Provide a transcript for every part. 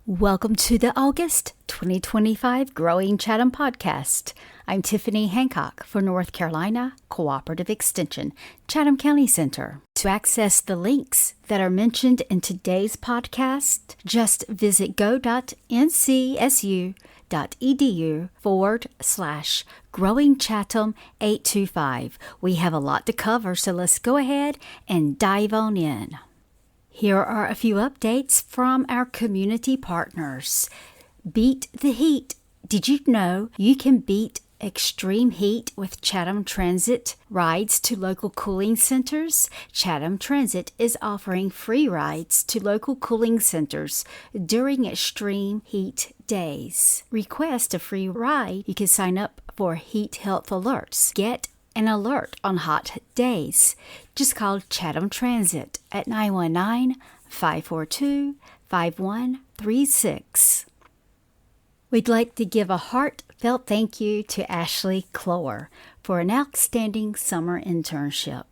Welcome to the August 2025 Growing Chatham podcast. I'm Tiffany Hancock for North Carolina Cooperative Extension, Chatham County Center. To access the links that are mentioned in today's podcast, just visit go.ncsu.edu/Growing Chatham 825. We have a lot to cover, so let's go ahead and dive on in. Here are a few updates from our community partners. Beat the heat. Did you know you can beat extreme heat with Chatham Transit rides to local cooling centers? Chatham Transit is offering free rides to local cooling centers during extreme heat days. Request a free ride. You can sign up for heat health alerts. Get an alert on hot days. Just call Chatham Transit at 919-542-5136. We'd like to give a heartfelt thank you to Ashley Clower for an outstanding summer internship.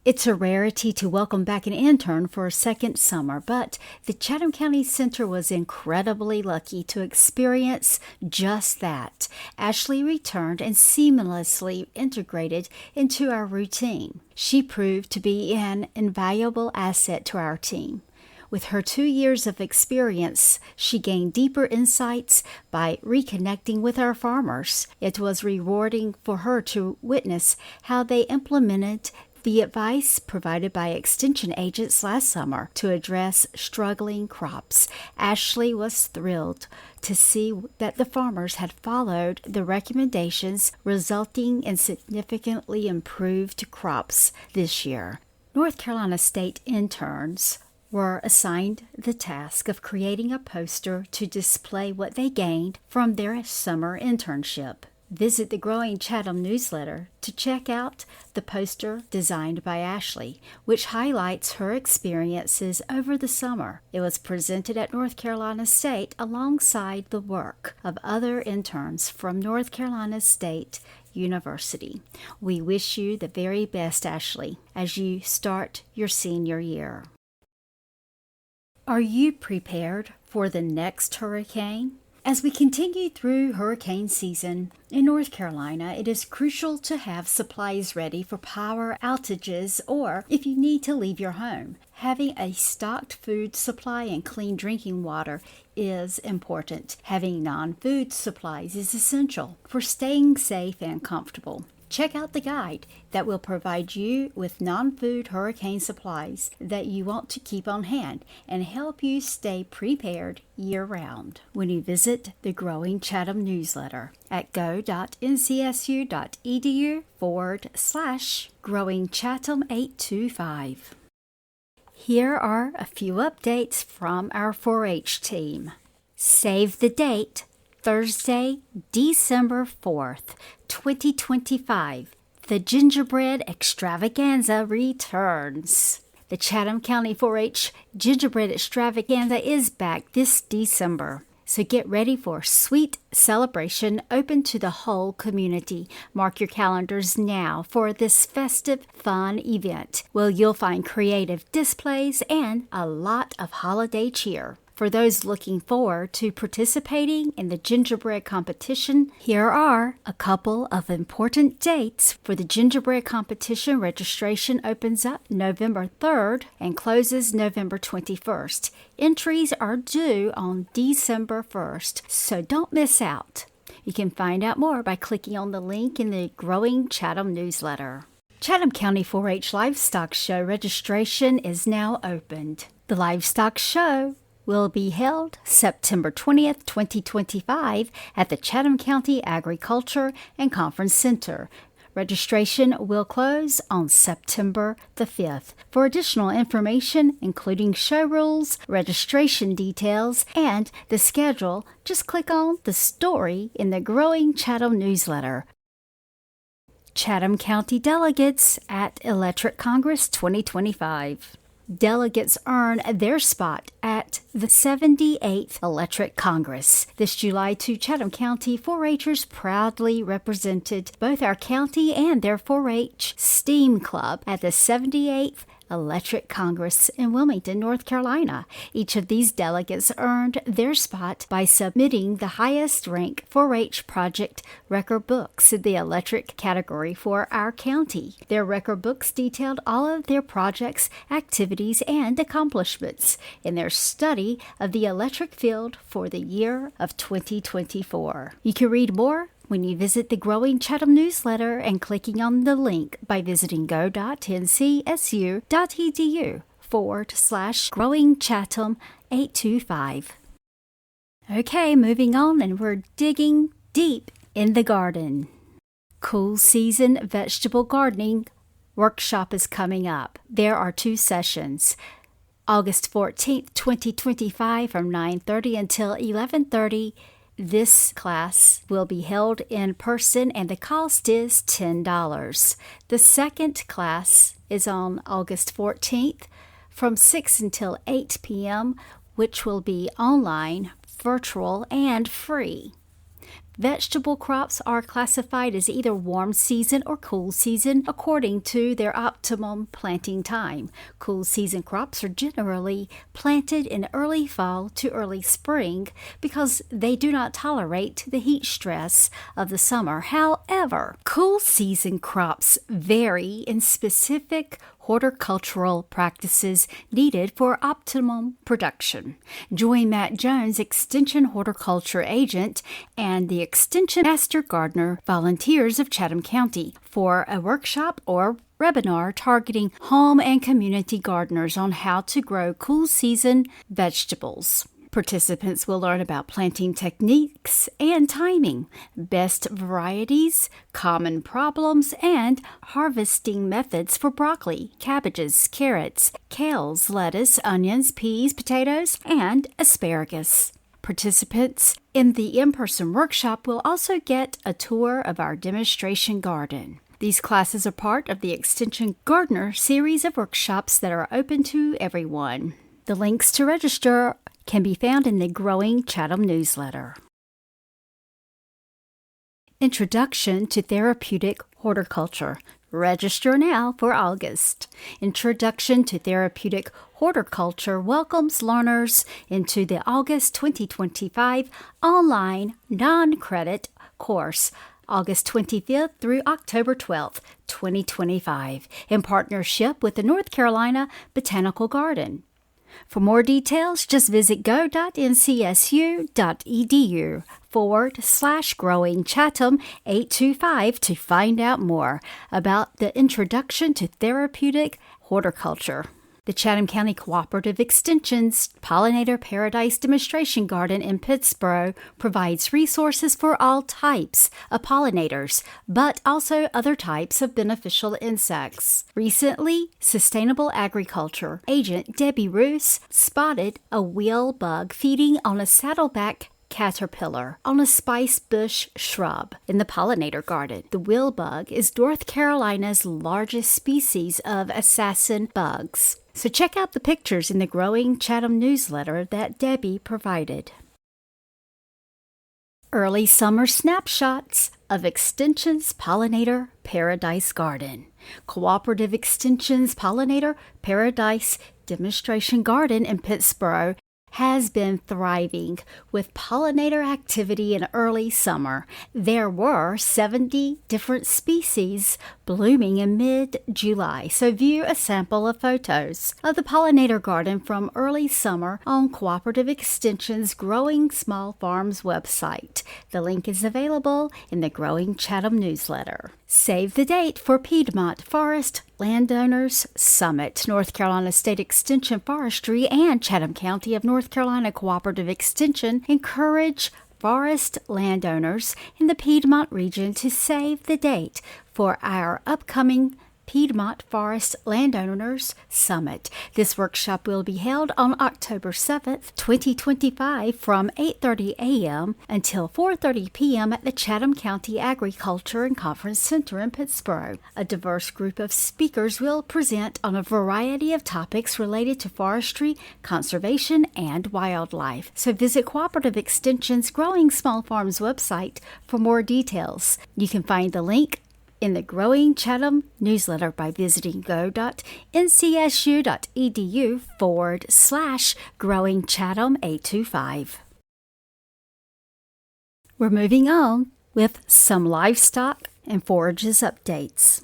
It's a rarity to welcome back an intern for a second summer, but the Chatham County Center was incredibly lucky to experience just that. Ashley returned and seamlessly integrated into our routine. She proved to be an invaluable asset to our team. With her 2 years of experience, she gained deeper insights by reconnecting with our farmers. It was rewarding for her to witness how they implemented the advice provided by extension agents last summer to address struggling crops. Ashley was thrilled to see that the farmers had followed the recommendations, resulting in significantly improved crops this year. North Carolina State interns were assigned the task of creating a poster to display what they gained from their summer internship. Visit the Growing Chatham newsletter to check out the poster designed by Ashley, which highlights her experiences over the summer. It was presented at North Carolina State alongside the work of other interns from North Carolina State University. We wish you the very best, Ashley, as you start your senior year. Are you prepared for the next hurricane? As we continue through hurricane season in North Carolina, it is crucial to have supplies ready for power outages or if you need to leave your home. Having a stocked food supply and clean drinking water is important. Having non-food supplies is essential for staying safe and comfortable. Check out the guide that will provide you with non-food hurricane supplies that you want to keep on hand and help you stay prepared year-round when you visit the Growing Chatham newsletter at go.ncsu.edu/Growing Chatham 825. Here are a few updates from our 4-H team. Save the date. Thursday, December 4th, 2025, the Gingerbread Extravaganza returns. The Chatham County 4-H Gingerbread Extravaganza is back this December, so get ready for a sweet celebration open to the whole community. Mark your calendars now for this festive, fun event, where you'll find creative displays and a lot of holiday cheer. For those looking forward to participating in the gingerbread competition, here are a couple of important dates for the gingerbread competition. Registration opens up November 3rd and closes November 21st. Entries are due on December 1st, so don't miss out. You can find out more by clicking on the link in the Growing Chatham newsletter. Chatham County 4-H Livestock Show registration is now opened. The Livestock Show will be held September 20th, 2025 at the Chatham County Agriculture and Conference Center. Registration will close on September the 5th. For additional information, including show rules, registration details, and the schedule, just click on the story in the Growing Chatham newsletter. Chatham County Delegates at Electric Congress 2025. Delegates earn their spot at the 78th Electric Congress. This July, 2 Chatham County 4-H'ers proudly represented both our county and their 4-H STEAM Club at the 78th Electric Congress in Wilmington, North Carolina. Each of these delegates earned their spot by submitting the highest rank 4-H project record books in the electric category for our county. Their record books detailed all of their projects, activities, and accomplishments in their study of the electric field for the year of 2024. You can read more when you visit the Growing Chatham newsletter and clicking on the link by visiting go.ncsu.edu/Growing Chatham 825. Okay, moving on, and we're digging deep in the garden. Cool Season Vegetable Gardening Workshop is coming up. There are 2 sessions. August 14th, 2025 from 9:30 until 11:30. This class will be held in person and the cost is $10. The second class is on August 14th from 6 until 8 p.m., which will be online, virtual, and free. Vegetable crops are classified as either warm season or cool season according to their optimum planting time. Cool season crops are generally planted in early fall to early spring because they do not tolerate the heat stress of the summer. However, cool season crops vary in specific horticultural practices needed for optimum production. Join Matt Jones, Extension Horticulture Agent, and the Extension Master Gardener Volunteers of Chatham County for a workshop or webinar targeting home and community gardeners on how to grow cool season vegetables. Participants will learn about planting techniques and timing, best varieties, common problems, and harvesting methods for broccoli, cabbages, carrots, kales, lettuce, onions, peas, potatoes, and asparagus. Participants in the in-person workshop will also get a tour of our demonstration garden. These classes are part of the Extension Gardener series of workshops that are open to everyone. The links to register can be found in the Growing Chatham newsletter. Introduction to Therapeutic Horticulture. Register now for August. Introduction to Therapeutic Horticulture welcomes learners into the August 2025 online non-credit course, August 25th through October 12th, 2025, in partnership with the North Carolina Botanical Garden. For more details, just visit go.ncsu.edu/Growing Chatham 825 to find out more about the Introduction to Therapeutic Horticulture. The Chatham County Cooperative Extension's Pollinator Paradise Demonstration Garden in Pittsboro provides resources for all types of pollinators, but also other types of beneficial insects. Recently, Sustainable Agriculture agent Debbie Roos spotted a wheel bug feeding on a saddleback caterpillar on a spice bush shrub in the pollinator garden. The wheel bug is North Carolina's largest species of assassin bugs. So check out the pictures in the Growing Chatham newsletter that Debbie provided. Early Summer Snapshots of Extension's Pollinator Paradise Garden. Cooperative Extension's Pollinator Paradise Demonstration Garden in Pittsboro has been thriving with pollinator activity in early summer. There were 70 different species blooming in mid-July, so view a sample of photos of the pollinator garden from early summer on Cooperative Extension's Growing Small Farms website. The link is available in the Growing Chatham newsletter. Save the date for Piedmont Forest Landowners Summit. North Carolina State Extension Forestry and Chatham County of North Carolina Cooperative Extension encourage forest landowners in the Piedmont region to save the date for our upcoming Piedmont Forest Landowners Summit. This workshop will be held on October 7th, 2025 from 8:30 a.m. until 4:30 p.m. at the Chatham County Agriculture and Conference Center in Pittsboro. A diverse group of speakers will present on a variety of topics related to forestry, conservation, and wildlife. So visit Cooperative Extension's Growing Small Farms website for more details. You can find the link in the Growing Chatham newsletter by visiting go.ncsu.edu/Growing Chatham 825. We're moving on with some livestock and forages updates.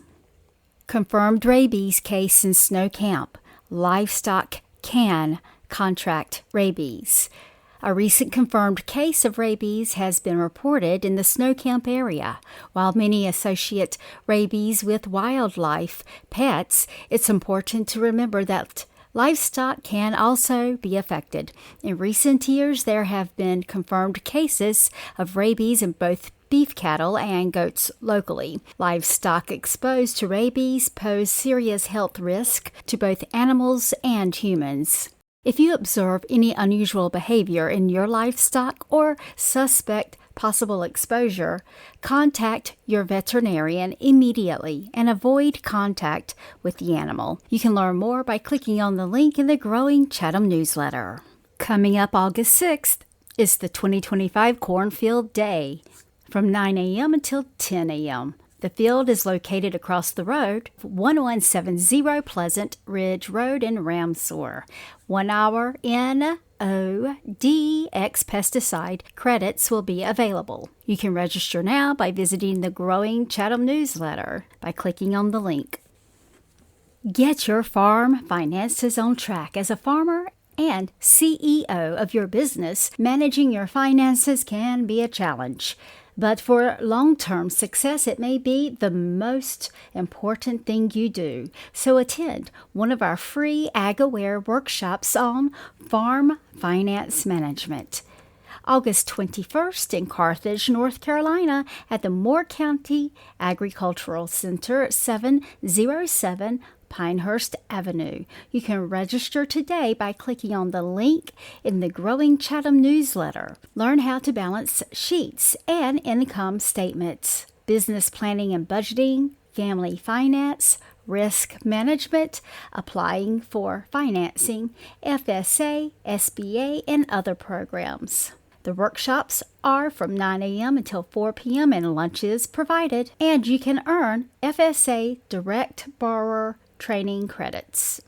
Confirmed rabies case in Snow Camp. Livestock can contract rabies. A recent confirmed case of rabies has been reported in the Snow Camp area. While many associate rabies with wildlife pets, it's important to remember that livestock can also be affected. In recent years, there have been confirmed cases of rabies in both beef cattle and goats locally. Livestock exposed to rabies pose serious health risk to both animals and humans. If you observe any unusual behavior in your livestock or suspect possible exposure, contact your veterinarian immediately and avoid contact with the animal. You can learn more by clicking on the link in the Growing Chatham newsletter. Coming up August 6th is the 2025 Cornfield Day from 9 a.m. until 10 a.m. The field is located across the road, 1170 Pleasant Ridge Road in Ramseur. 1 hour NODX pesticide credits will be available. You can register now by visiting the Growing Chatham newsletter by clicking on the link. Get your farm finances on track. As a farmer and CEO of your business, managing your finances can be a challenge. But for long-term success, it may be the most important thing you do. So attend one of our free Ag-Aware workshops on farm finance management. August 21st in Carthage, North Carolina at the Moore County Agricultural Center at 707 Pinehurst Avenue. You can register today by clicking on the link in the Growing Chatham newsletter. Learn how to balance sheets and income statements, business planning and budgeting, family finance, risk management, applying for financing, FSA, SBA, and other programs. The workshops are from 9 a.m. until 4 p.m. and lunch is provided, and you can earn FSA direct borrower training credits.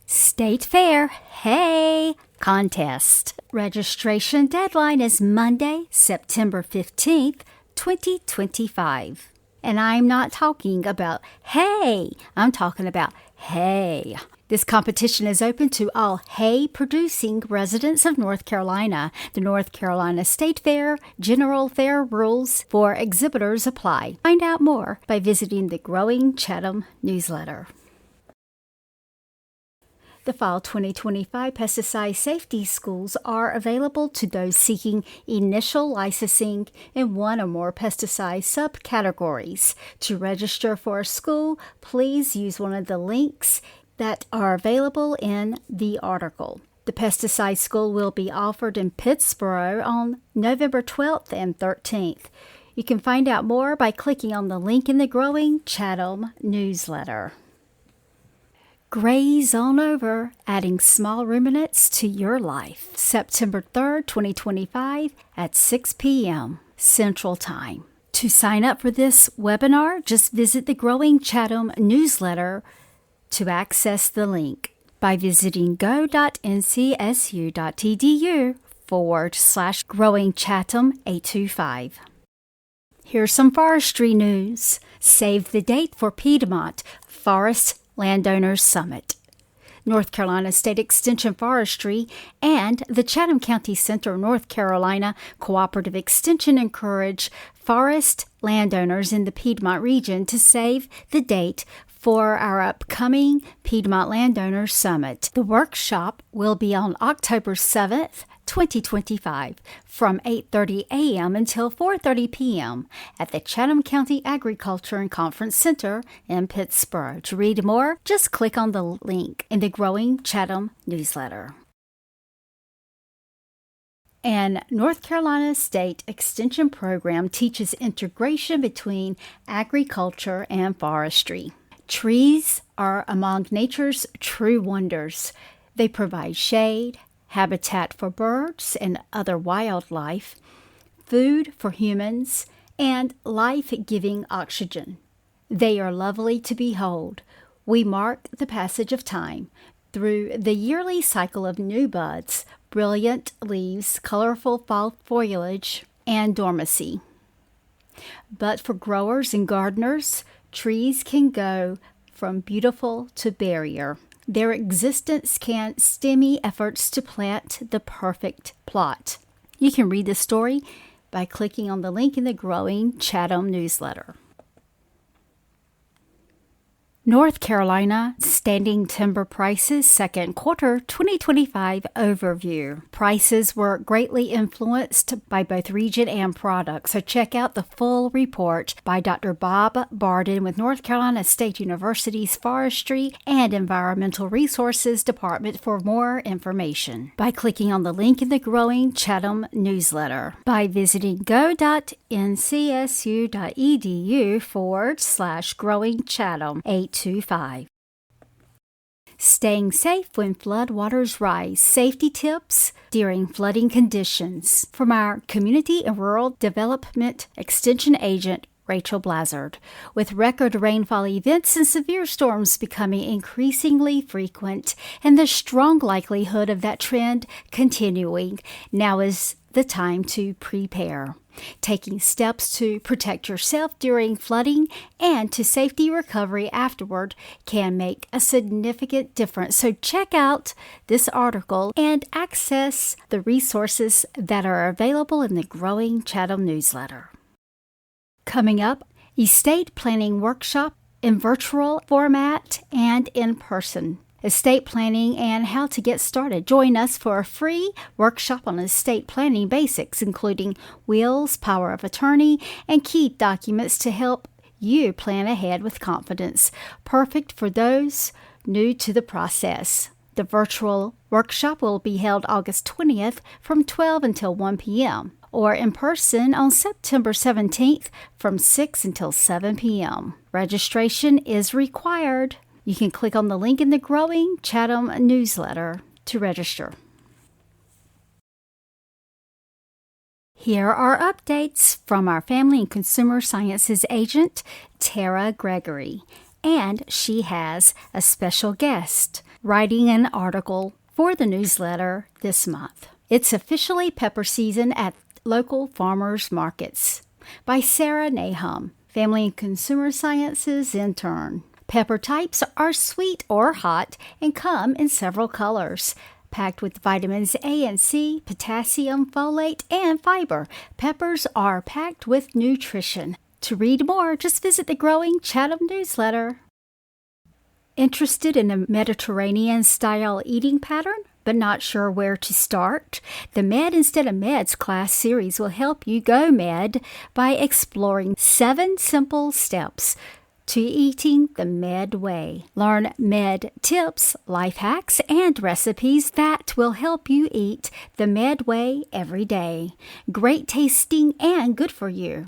State Fair Hey Contest. Registration deadline is Monday, September 15th, 2025. And I'm not talking about hay, I'm talking about hay. This competition is open to all hay-producing residents of North Carolina. The North Carolina State Fair General Fair rules for exhibitors apply. Find out more by visiting the Growing Chatham newsletter. The Fall 2025 Pesticide Safety Schools are available to those seeking initial licensing in one or more pesticide subcategories. To register for a school, please use one of the links that are available in the article. The pesticide school will be offered in Pittsburgh on November 12th and 13th. You can find out more by clicking on the link in the Growing Chatham newsletter. Graze on over, adding small ruminants to your life. September 3rd, 2025 at 6 p.m. Central Time. To sign up for this webinar, just visit the Growing Chatham newsletter to access the link by visiting go.ncsu.edu/Growing Chatham 825. Here's some forestry news. Save the date for Piedmont Forest Landowners Summit. North Carolina State Extension Forestry and the Chatham County Center, North Carolina Cooperative Extension encourage forest landowners in the Piedmont region to save the date for our upcoming Piedmont Landowners Summit. The workshop will be on October 7th, 2025, from 8:30 a.m. until 4:30 p.m. at the Chatham County Agriculture and Conference Center in Pittsburgh. To read more, just click on the link in the Growing Chatham newsletter. An North Carolina State Extension program teaches integration between agriculture and forestry. Trees are among nature's true wonders. They provide shade, habitat for birds and other wildlife, food for humans, and life-giving oxygen. They are lovely to behold. We mark the passage of time through the yearly cycle of new buds, brilliant leaves, colorful fall foliage, and dormancy. But for growers and gardeners, trees can go from beautiful to barrier. Their existence can stymie efforts to plant the perfect plot. You can read the story by clicking on the link in the Growing Chatham newsletter. North Carolina standing timber prices second quarter 2025 overview. Prices were greatly influenced by both region and product, so check out the full report by Dr. Bob Barden with North Carolina State University's Forestry and Environmental Resources Department for more information by clicking on the link in the Growing Chatham newsletter by visiting go.ncsu.edu/Growing Chatham 825. Staying safe when floodwaters rise. Safety tips during flooding conditions. From our Community and Rural Development Extension Agent, Rachel Blazard. With record rainfall events and severe storms becoming increasingly frequent and the strong likelihood of that trend continuing, now is the time to prepare. Taking steps to protect yourself during flooding and to safety recovery afterward can make a significant difference. So check out this article and access the resources that are available in the Growing Chatham newsletter. Coming up, estate planning workshop in virtual format and in person. Estate planning and how to get started. Join us for a free workshop on estate planning basics, including wills, power of attorney, and key documents to help you plan ahead with confidence. Perfect for those new to the process. The virtual workshop will be held August 20th from 12 until 1 p.m. or in person on September 17th from 6 until 7 p.m. Registration is required. You can click on the link in the Growing Chatham newsletter to register. Here are updates from our Family and Consumer Sciences agent, Tara Gregory, and she has a special guest writing an article for the newsletter this month. It's officially pepper season at local farmers markets by Sarah Nahum, Family and Consumer Sciences intern. Pepper types are sweet or hot and come in several colors. Packed with vitamins A and C, potassium, folate, and fiber, peppers are packed with nutrition. To read more, just visit the Growing Chatham newsletter. Interested in a Mediterranean-style eating pattern, but not sure where to start? The Med Instead of Meds class series will help you go med by exploring 7 simple steps to eating the Med way. Learn Med tips, life hacks, and recipes that will help you eat the Med way every day. Great tasting and good for you.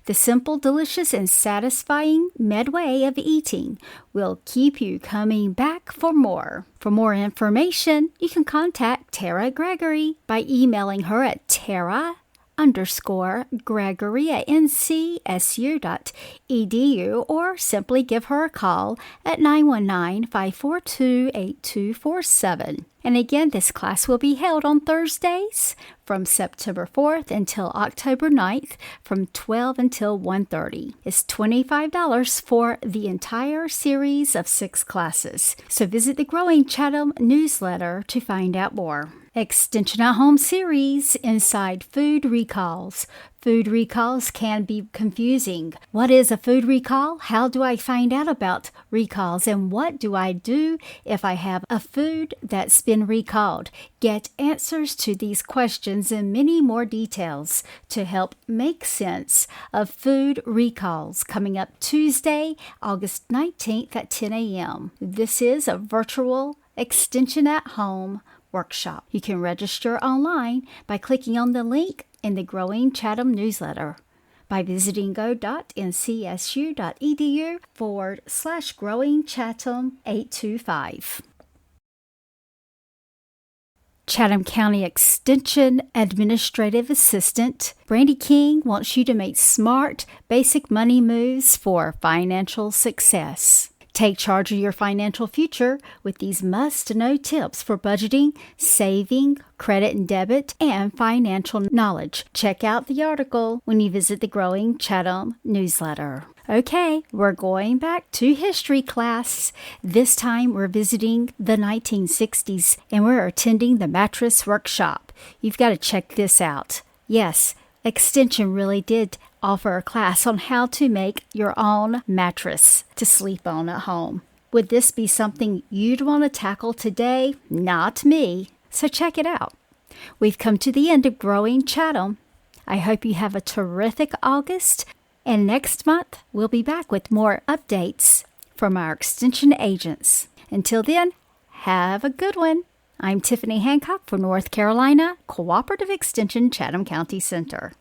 The simple, delicious, and satisfying Med way of eating will keep you coming back for more. For more information, you can contact Tara Gregory by emailing her at Tara_Gregory@ncsu.edu or simply give her a call at 919-542-8247. And again, this class will be held on Thursdays from September 4th until October 9th from 12 until 1:30. It's $25 for the entire series of 6 classes. So visit the Growing Chatham newsletter to find out more. Extension at Home series inside food recalls. Food recalls can be confusing. What is a food recall? How do I find out about recalls? And what do I do if I have a food that's been recalled? Get answers to these questions and many more details to help make sense of food recalls coming up Tuesday, August 19th at 10 a.m. This is a virtual Extension at Home workshop. You can register online by clicking on the link in the Growing Chatham newsletter by visiting go.ncsu.edu/Growing Chatham 825. Chatham County Extension Administrative Assistant Brandy King wants you to make smart, basic money moves for financial success. Take charge of your financial future with these must-know tips for budgeting, saving, credit and debit, and financial knowledge. Check out the article when you visit the Growing Chatham newsletter. Okay, we're going back to history class. This time we're visiting the 1960s and we're attending the mattress workshop. You've got to check this out. Yes, Extension really did offer a class on how to make your own mattress to sleep on at home. Would this be something you'd want to tackle today? Not me. So check it out. We've come to the end of Growing Chatham. I hope you have a terrific August, and next month we'll be back with more updates from our Extension agents. Until then, have a good one. I'm Tiffany Hancock for North Carolina Cooperative Extension Chatham County Center.